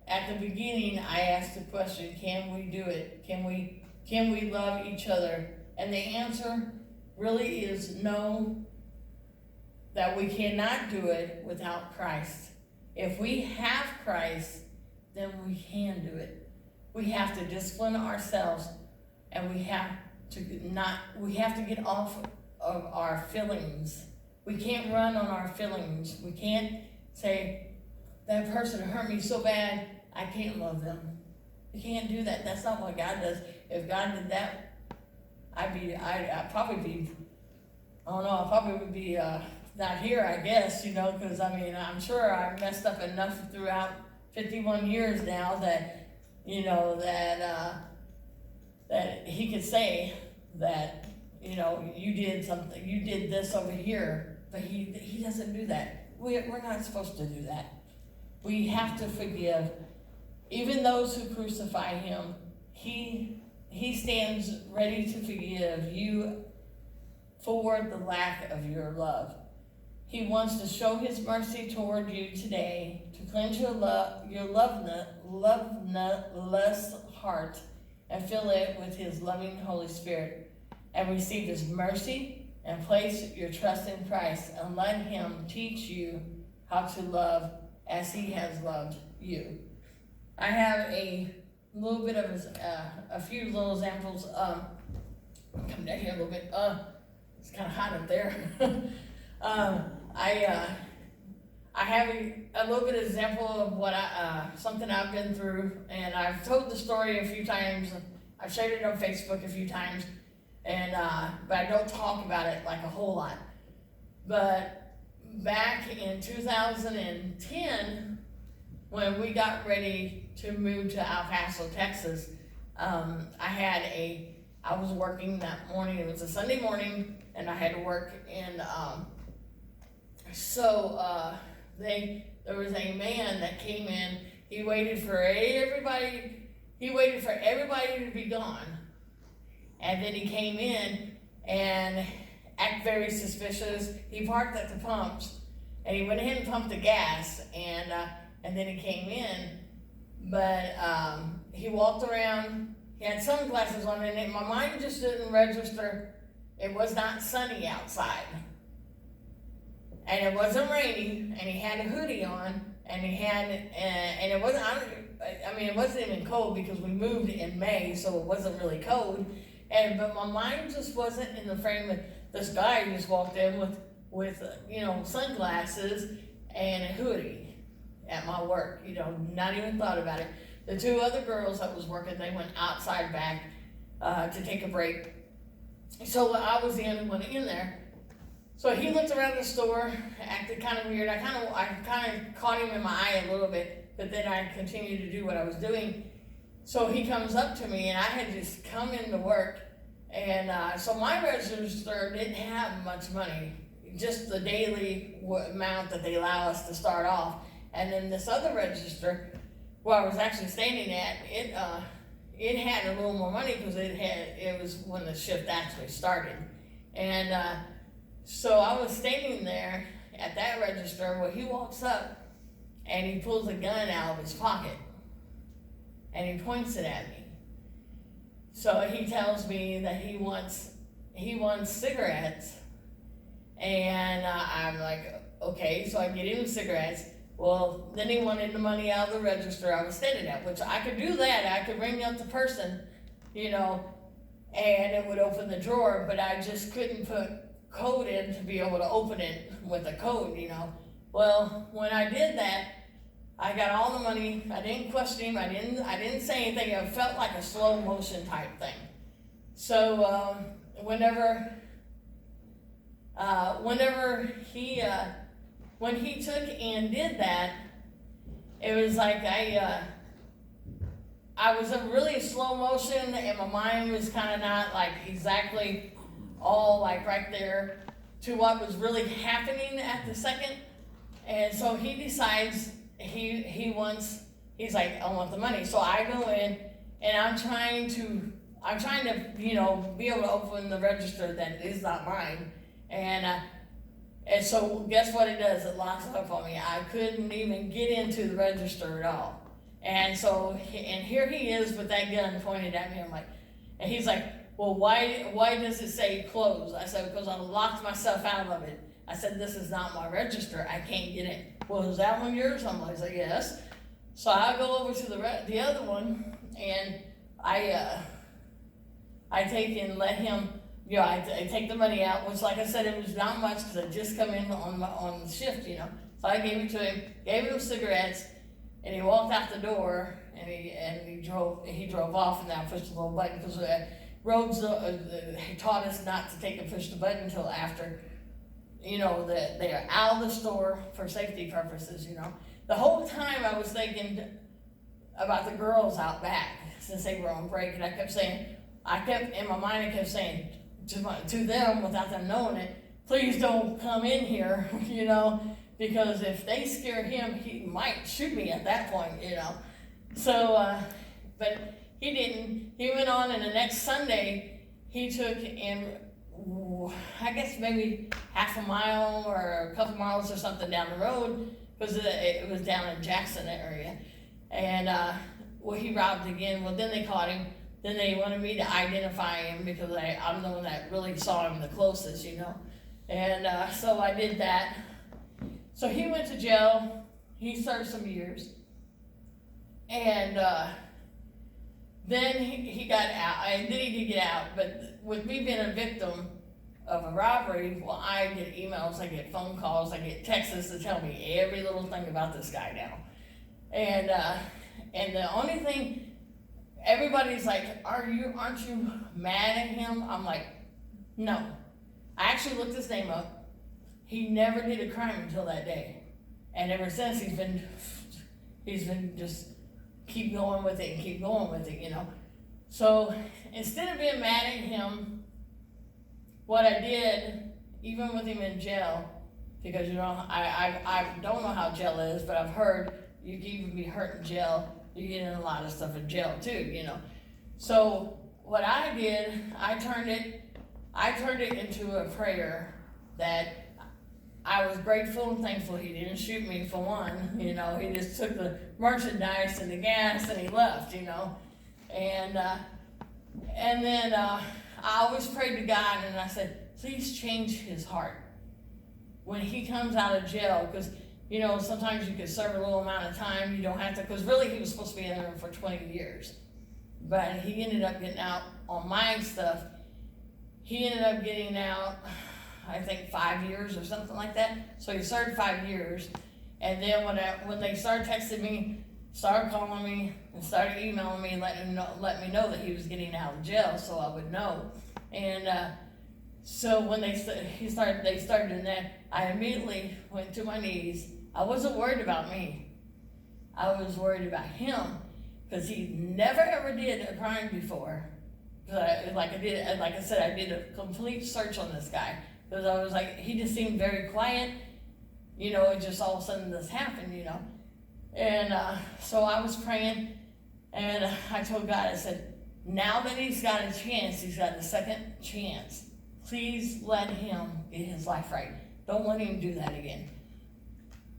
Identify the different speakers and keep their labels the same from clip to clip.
Speaker 1: at the beginning, I asked the question, can we do it? Can we love each other? And the answer really is no, that we cannot do it without Christ. If we have Christ, then we can do it. We have to discipline ourselves, and we have to get off of our feelings. We can't run on our feelings. We can't say, that person hurt me so bad, I can't love them. You can't do that. That's not what God does. If God did that, I'd probably be, I don't know, I probably would be not here, I guess, because I'm sure I messed up enough throughout 51 years now that, that he could say that, you did something, you did this over here, but he doesn't do that. We're not supposed to do that. We have to forgive. Even those who crucify him, he stands ready to forgive you for the lack of your love. He wants to show his mercy toward you today, to cleanse your loveless heart and fill it with his loving Holy Spirit, and receive his mercy and place your trust in Christ, and let him teach you how to love as he has loved you. I have a little bit of a few little examples. Come down here a little bit. It's kind of hot up there. I have a little bit of example of what something I've been through, and I've told the story a few times. I've shared it on Facebook a few times, and but I don't talk about it like a whole lot. But back in 2010, when we got ready to move to El Paso, Texas, I was working that morning. It was a Sunday morning, and I had to work, and there was a man that came in. He waited for everybody to be gone, and then he came in and acted very suspicious. He parked at the pumps, and he went ahead and pumped the gas, and then he came in, but he walked around. He had sunglasses on, and my mind just didn't register. It was not sunny outside, and it wasn't raining, and he had a hoodie on, and it wasn't. It wasn't even cold because we moved in May, so it wasn't really cold. But my mind just wasn't in the frame of this guy just walked in with sunglasses and a hoodie at my work. Not even thought about it. The two other girls that was working, they went outside back to take a break. So I was the only one in there. So he looked around the store, acted kind of weird. I kind of caught him in my eye a little bit, but then I continued to do what I was doing. So he comes up to me, and I had just come into work, and so my register didn't have much money, just the daily amount that they allow us to start off. And then this other register, where I was actually standing at, it had a little more money because it was when the shift actually started. And so I was standing there at that register where he walks up and he pulls a gun out of his pocket and he points it at me. So he tells me that he wants cigarettes, and I'm like, okay, so I get him cigarettes. Well, then he wanted the money out of the register I was standing at, which I could do that. I could ring up the person, and it would open the drawer, but I just couldn't put code in to be able to open it with a code, Well, when I did that, I got all the money. I didn't question him. I didn't say anything. It felt like a slow motion type thing. So whenever when he took and did that, it was like I was in really slow motion, and my mind was kind of not like exactly all like right there to what was really happening at the second. And so he decides he's like, I want the money. So I go in, and I'm trying to be able to open the register that is not mine. And so guess what it does? It locks up on me. I couldn't even get into the register at all. And so, and here he is with that gun pointed at me. I'm like, and he's like, well, why does it say close? I said, because I locked myself out of it. I said, this is not my register. I can't get in. Well, is that one yours? I'm like, yes. So I go over to the other one, and I take and let him, I take the money out, which, like I said, it was not much because I just come in on the shift, So I gave it to him, gave him cigarettes, and he walked out the door, and he drove off, and I pushed the little button because roads he taught us not to take and push the button until after, that they are out of the store for safety purposes, The whole time I was thinking about the girls out back since they were on break, and I kept saying, in my mind, I kept saying to them without them knowing it, please don't come in here, because if they scare him, he might shoot me at that point, So, but he didn't. He went on, and the next Sunday, he took and I guess maybe half a mile or a couple miles or something down the road, because it was down in Jackson area, and he robbed again. Well, then they caught him. Then they wanted me to identify him because I'm the one that really saw him the closest, and so I did that. So he went to jail. He served some years, and then he got out, and then he did get out. But with me being a victim of a robbery, well, I get emails, I get phone calls, I get texts to tell me every little thing about this guy now. And the only thing, everybody's like, aren't you mad at him? I'm like, no. I actually looked his name up. He never did a crime until that day. And ever since, he's been just keep going with it, So instead of being mad at him, what I did, even with him in jail, because I don't know how jail is, but I've heard you can even be hurt in jail. You get in a lot of stuff in jail too, So what I did, I turned it into a prayer that I was grateful and thankful he didn't shoot me for one, he just took the merchandise and the gas and he left, and then I always prayed to God, and I said, please change his heart when he comes out of jail, because sometimes you could serve a little amount of time, you don't have to, because really he was supposed to be in there for 20 years, but he ended up getting out on my stuff. He ended up getting out, I think 5 years or something like that. So he served 5 years, and then when they started texting me, started calling me, and started emailing me, and let me know that he was getting out of jail, so I would know. And so when they started doing that, I immediately went to my knees. I wasn't worried about me. I was worried about him, because he never ever did a crime before. Like I said, I did a complete search on this guy. Because I was like, he just seemed very quiet, it just all of a sudden this happened, And so I was praying, and I told God, I said, now that he's got a chance, he's got a second chance, please let him get his life right. Don't let him do that again.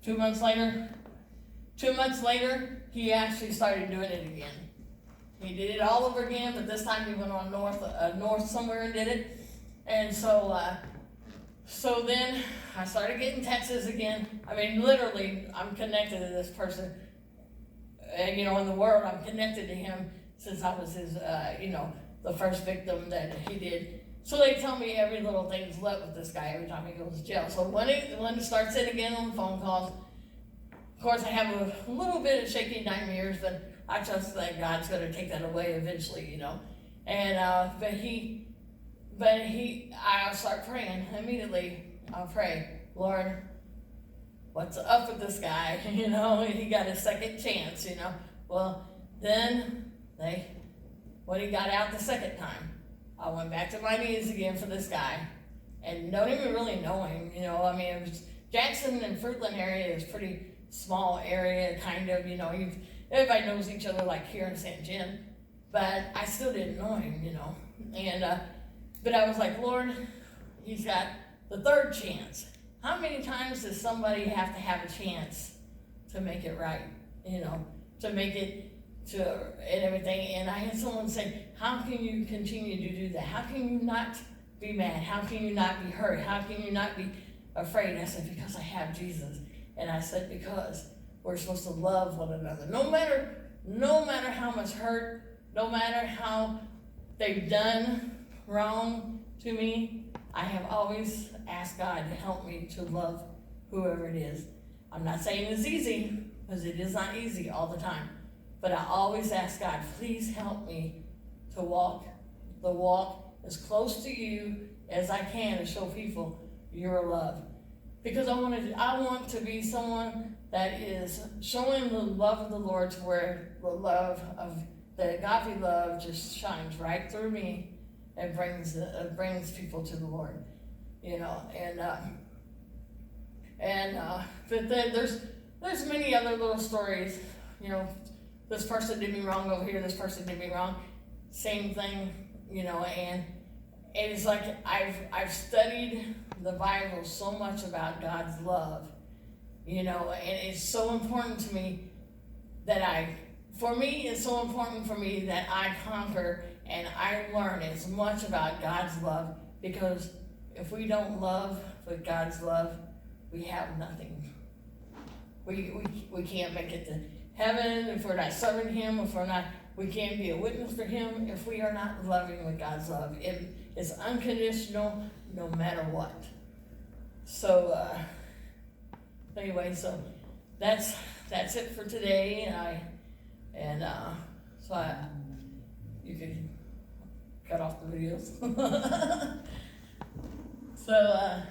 Speaker 1: 2 months later, he actually started doing it again. He did it all over again, but this time he went on north somewhere and did it. And so then I started getting texts again. I mean, literally, I'm connected to this person. In the world, I'm connected to him since I was his, the first victim that he did. So they tell me every little thing is left with this guy every time he goes to jail. So when it starts in again on the phone calls, of course I have a little bit of shaky nightmares, but I trust that God's going to take that away eventually, And but I'll start praying immediately. I'll pray, Lord, what's up with this guy? He got a second chance, Well, then when he got out the second time, I went back to my knees again for this guy, and don't even really know him, it was Jackson and Fruitland area is pretty small area, kind of, everybody knows each other like here in St. John, but I still didn't know him, and but I was like, Lord, he's got the third chance. How many times does somebody have to have a chance to make it right? to make it to and everything. And I had someone say, how can you continue to do that? How can you not be mad? How can you not be hurt? How can you not be afraid? I said, because I have Jesus. And I said, because we're supposed to love one another. No matter how much hurt, no matter how they've done wrong to me, I have always asked God to help me to love whoever it is. I'm not saying it's easy, because it is not easy all the time. But I always ask God, please help me to walk the walk as close to you as I can to show people your love. Because I want to be someone that is showing the love of the Lord, to where the love of the agape love just shines right through me and brings people to the Lord, you know. But then there's many other little stories, you know. This person did me wrong over here. This person did me wrong. Same thing, you know. And it's like I've studied the Bible so much about God's love, you know, and it's so important to me that it's so important for me that I conquer and I learn as much about God's love, because if we don't love with God's love, we have nothing. We can't make it to heaven if we're not serving Him, we can't be a witness for Him if we are not loving with God's love. It is unconditional no matter what. So, anyway, so that's it for today. You can cut off the videos. So,